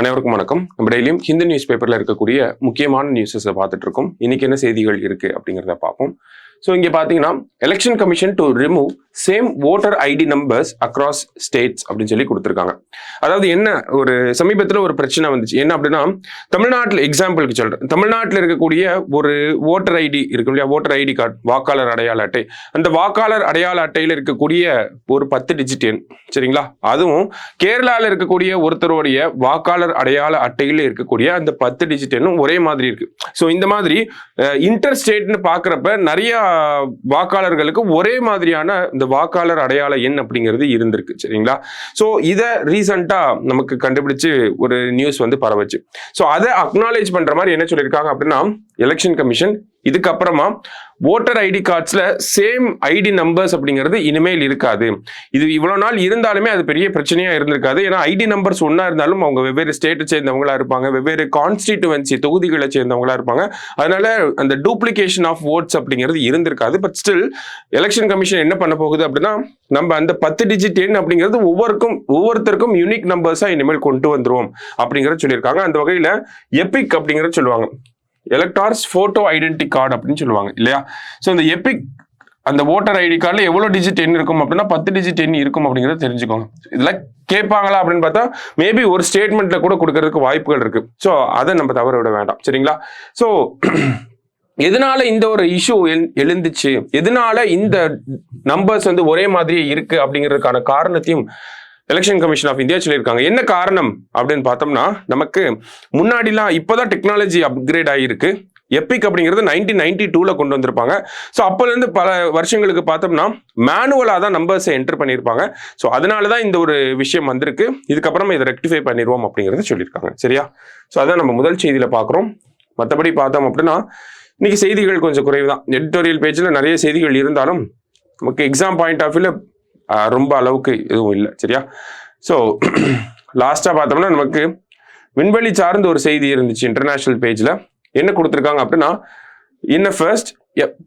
அனைவருக்கும் வணக்கம். நம்ம டெய்லியும் ஹிந்து நியூஸ் பேப்பர்ல இருக்கக்கூடிய முக்கியமான நியூஸஸை பார்த்துட்டு இருக்கோம். இன்னைக்கு என்ன செய்திகள் இருக்கு அப்படிங்கிறத பார்ப்போம். ஸோ இங்கே பார்த்தீங்கன்னா election commission to remove same voter ID numbers across states அப்படின்னு சொல்லி கொடுத்துருக்காங்க. அதாவது என்ன, ஒரு சமீபத்தில் ஒரு பிரச்சனை வந்துச்சு. என்ன அப்படின்னா, தமிழ்நாட்டில் எக்ஸாம்பிளுக்கு சொல்றேன், தமிழ்நாட்டில் இருக்கக்கூடிய ஒரு ஓட்டர் ஐடி இருக்கு இல்லையா, ஓட்டர் ஐடி கார்டு, வாக்காளர் அடையாள அட்டை. அந்த வாக்காளர் அடையாள அட்டையில் இருக்கக்கூடிய ஒரு 10 டிஜிட் எண், சரிங்களா, அதுவும் கேரளாவில் இருக்கக்கூடிய ஒருத்தருடைய வாக்காளர் அடையாள அட்டையில் இருக்கக்கூடிய அந்த 10 டிஜிட் எண்ணும் ஒரே மாதிரி இருக்கு. ஸோ இந்த மாதிரி இன்டர் ஸ்டேட்னு பார்க்குறப்ப நிறைய வாக்காளர்களுக்கு ஒரே மாதிரியான இந்த வாக்காளர் அடையாள எண் அப்படிங்கிறது இருந்திருக்கு, சரிங்களா. ஸோ இதை ரீசெண்டா நமக்கு கண்டுபிடிச்சு ஒரு நியூஸ் வந்து பரவச்சு. ஸோ அதை அக்னாலேஜ் பண்ற மாதிரி என்ன சொல்லியிருக்காங்க அப்படின்னா, எலெக்ஷன் கமிஷன் இதுக்கப்புறமா ஓட்டர் ஐடி கார்ட்ஸ்ல சேம் ஐடி நம்பர்ஸ் அப்படிங்கிறது இனிமேல் இருக்காது. இது இவ்வளவு நாள் இருந்தாலுமே அது பெரிய பிரச்சனையா இருந்திருக்காது. ஏன்னா ஐடி நம்பர்ஸ் ஒன்னா இருந்தாலும் அவங்க வெவ்வேறு ஸ்டேட்டை சேர்ந்தவங்களா இருப்பாங்க, வெவ்வேறு கான்ஸ்டிடியூவன்சி தொகுதிகளை சேர்ந்தவங்களா இருப்பாங்க. அதனால அந்த டூப்ளிகேஷன் ஆஃப் ஓட்ஸ் அப்படிங்கிறது இருந்திருக்காது. பட் ஸ்டில் எலெக்ஷன் கமிஷன் என்ன பண்ண போகுது அப்படின்னா, நம்ம அந்த 10 டிஜிட் எண் அப்படிங்கிறது ஒவ்வொருத்தருக்கும் யூனிக் நம்பர்ஸா இனிமேல் கொண்டு வந்துருவோம் அப்படிங்கிறத சொல்லியிருக்காங்க. அந்த வகையில எபிக் அப்படிங்கிறத சொல்லுவாங்க, எலக்டார்ஸ் போட்டோ ஐடென்டி கார்டு அப்படின்னு சொல்லுவாங்க இல்லையா. ஸோ இந்த எபிக் அந்த ஓட்டர் ஐடி கார்டில் எவ்வளோ டிஜிட் எண் இருக்கும் அப்படின்னா 10 டிஜிட் எண் இருக்கும் அப்படிங்கிறத தெரிஞ்சுக்கோங்க. இதெல்லாம் கேட்பாங்களா அப்படின்னு பார்த்தா மேபி ஒரு ஸ்டேட்மெண்ட்ல கூட கொடுக்கறதுக்கு வாய்ப்புகள் இருக்கு. ஸோ அதை நம்ம தவற விட வேண்டாம், சரிங்களா. ஸோ எதனால இந்த ஒரு இஷ்யூ எழுந்துச்சு, எதனால இந்த நம்பர்ஸ் வந்து ஒரே மாதிரியே இருக்கு அப்படிங்கிறதுக்கான காரணத்தையும் எலெக்ஷன் கமிஷன் ஆஃப் இந்தியா சொல்லியிருக்காங்க. என்ன காரணம் அப்படின்னு பார்த்தோம்னா, நமக்கு முன்னாடிலாம் இப்போதான் டெக்னாலஜி அப்கிரேட் ஆகியிருக்கு. எபிக் அப்படிங்கிறது 1992ல கொண்டு வந்திருப்பாங்க. ஸோ அப்போலேருந்து பல வருஷங்களுக்கு பார்த்தோம்னா மேனுவலாக தான் நம்பர்ஸை என்டர் பண்ணியிருப்பாங்க. ஸோ அதனால தான் இந்த ஒரு விஷயம் வந்திருக்கு. இதுக்கப்புறமா இதை ரெக்டிஃபை பண்ணிடுவோம் அப்படிங்கிறத சொல்லியிருக்காங்க, சரியா. ஸோ அதான் நம்ம முதல் செய்தியில் பார்க்குறோம். மற்றபடி பார்த்தோம் அப்படின்னா இன்னைக்கு செய்திகள் கொஞ்சம் குறைவு தான். எடிட்டோரியல் பேஜில் நிறைய செய்திகள் இருந்தாலும் நமக்கு எக்ஸாம் பாயிண்ட் ஆஃப் வியூவில் ரொம்ப அளவுக்கு எதுவும் இல்லை, சரியா. ஸோ லாஸ்ட்டாக பார்த்தோம்னா நமக்கு விண்வெளி சார்ந்த ஒரு செய்தி இருந்துச்சு. இன்டர்நேஷனல் பேஜில் என்ன கொடுத்துருக்காங்க அப்படின்னா, in first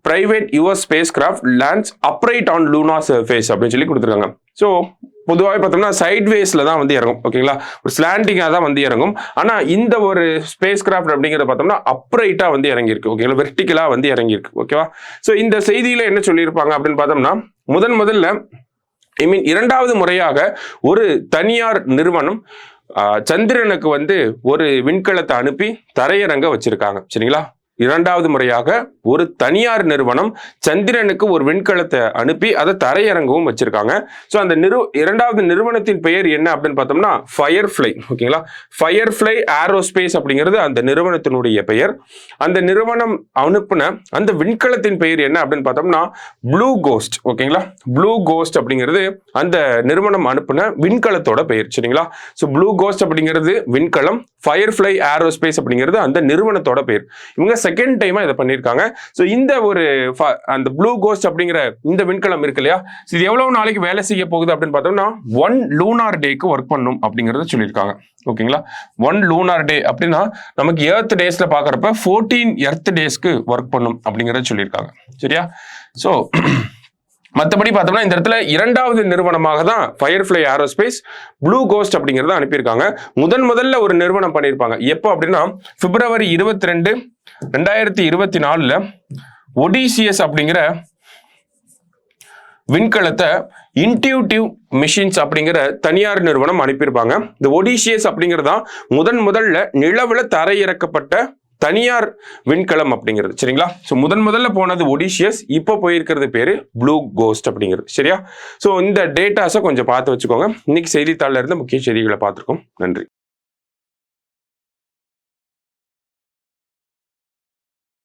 private US space craft lands upright on Luna surface அப்படின்னு சொல்லி கொடுத்துருக்காங்க. ஸோ பொதுவாக பார்த்தோம்னா சைட்வேஸில் தான் வந்து இறங்கும், ஓகேங்களா, ஒரு ஸ்லாண்டிங்காக தான் வந்து இறங்கும். ஆனால் இந்த ஒரு ஸ்பேஸ் கிராஃப்ட் அப்படிங்கிறத பார்த்தோம்னா அப்ரைட்டாக வந்து இறங்கியிருக்கு, ஓகேங்களா, வெர்டிக்கலாக வந்து இறங்கியிருக்கு, ஓகேவா. ஸோ இந்த செய்தியில் என்ன சொல்லியிருப்பாங்க அப்படின்னு பார்த்தோம்னா, முதல்ல இரண்டாவது முறையாக ஒரு தனியார் நிறுவனம் சந்திரனுக்கு வந்து ஒரு விண்கலத்தை அனுப்பி தரையிறங்க வச்சிருக்காங்க, சரிங்களா. இரண்டாவது முறையாக ஒரு தனியார் நிறுவனம் சந்திரனுக்கு ஒரு விண்கலத்தை அனுப்பி அதை தரையிறங்கவும் வச்சிருக்காங்க. ஸோ அந்த இரண்டாவது நிறுவனத்தின் பெயர் என்ன அப்படின்னு பார்த்தோம்னா ஃபயர்ஃப்ளை, ஓகேங்களா. ஃபயர்ஃப்ளை ஏரோஸ்பேஸ் அப்படிங்கிறது அந்த நிறுவனத்தினுடைய பெயர். அந்த நிறுவனம் அனுப்புன அந்த விண்கலத்தின் பெயர் என்ன அப்படின்னு பார்த்தோம்னா ப்ளூ கோஸ்ட், ஓகேங்களா. ப்ளூ கோஸ்ட் அப்படிங்கிறது அந்த நிறுவனம் அனுப்புன விண்கலத்தோட பெயர், சரிங்களா. ஸோ ப்ளூ கோஸ்ட் அப்படிங்கிறது விண்கலம், ஃபயர்ஃப்ளை ஏரோஸ்பேஸ் அப்படிங்கிறது அந்த நிறுவனத்தோட பெயர். இவங்க செகண்ட் டைமா இதை பண்ணியிருக்காங்க. ஸோ இந்த ஒரு அந்த ப்ளூ கோஸ்ட் அப்படிங்கிற இந்த விண்கலம் இருக்கு இல்லையா, இது எவ்வளவு நாளைக்கு வேலை செய்ய போகுது அப்படின்னு பார்த்தோம்னா 1 லூனார் டேக்கு ஒர்க் பண்ணும் அப்படிங்கறத சொல்லியிருக்காங்க, ஓகேங்களா. 1 லூனார் டே அப்படின்னா நமக்கு எர்த் டேஸ்ல பாக்குறப்ப 14 எர்த் டேஸ்க்கு ஒர்க் பண்ணும் அப்படிங்கறத சொல்லியிருக்காங்க, சரியா. ஸோ மற்றபடி பார்த்தோம்னா இந்த இடத்துல இரண்டாவது நிறுவனமாக தான் ஃபயர்ஃப்ளை ஏரோஸ்பேஸ் ப்ளூ கோஸ்ட் அப்படிங்கிறத அனுப்பியிருக்காங்க. முதல்ல ஒரு நிறுவனம் பண்ணியிருப்பாங்க. எப்போ அப்படின்னா பிப்ரவரி 22, 2024 ஒடிசிஎஸ் அப்படிங்கிற விண்கலத்தை இன்டியூட்டிவ் மிஷின்ஸ் அப்படிங்கிற தனியார் நிறுவனம் அனுப்பியிருப்பாங்க. இந்த ஒடிசிஎஸ் அப்படிங்கிறதா முதல்ல நிலவுல தரையிறக்கப்பட்ட தனியார் விண்கலம் அப்படிங்கிறது, சரிங்களா. ஸோ முதல்ல போனது ஒடிசியஸ், இப்போ போயிருக்கிறது பேரு ப்ளூ கோஸ்ட் அப்படிங்கிறது, சரியா. ஸோ இந்த டேட்டாஸை கொஞ்சம் பார்த்து வச்சுக்கோங்க. இன்னைக்கு செய்தித்தாளில் இருந்து முக்கிய செய்திகளை பார்த்துருக்கோம். நன்றி.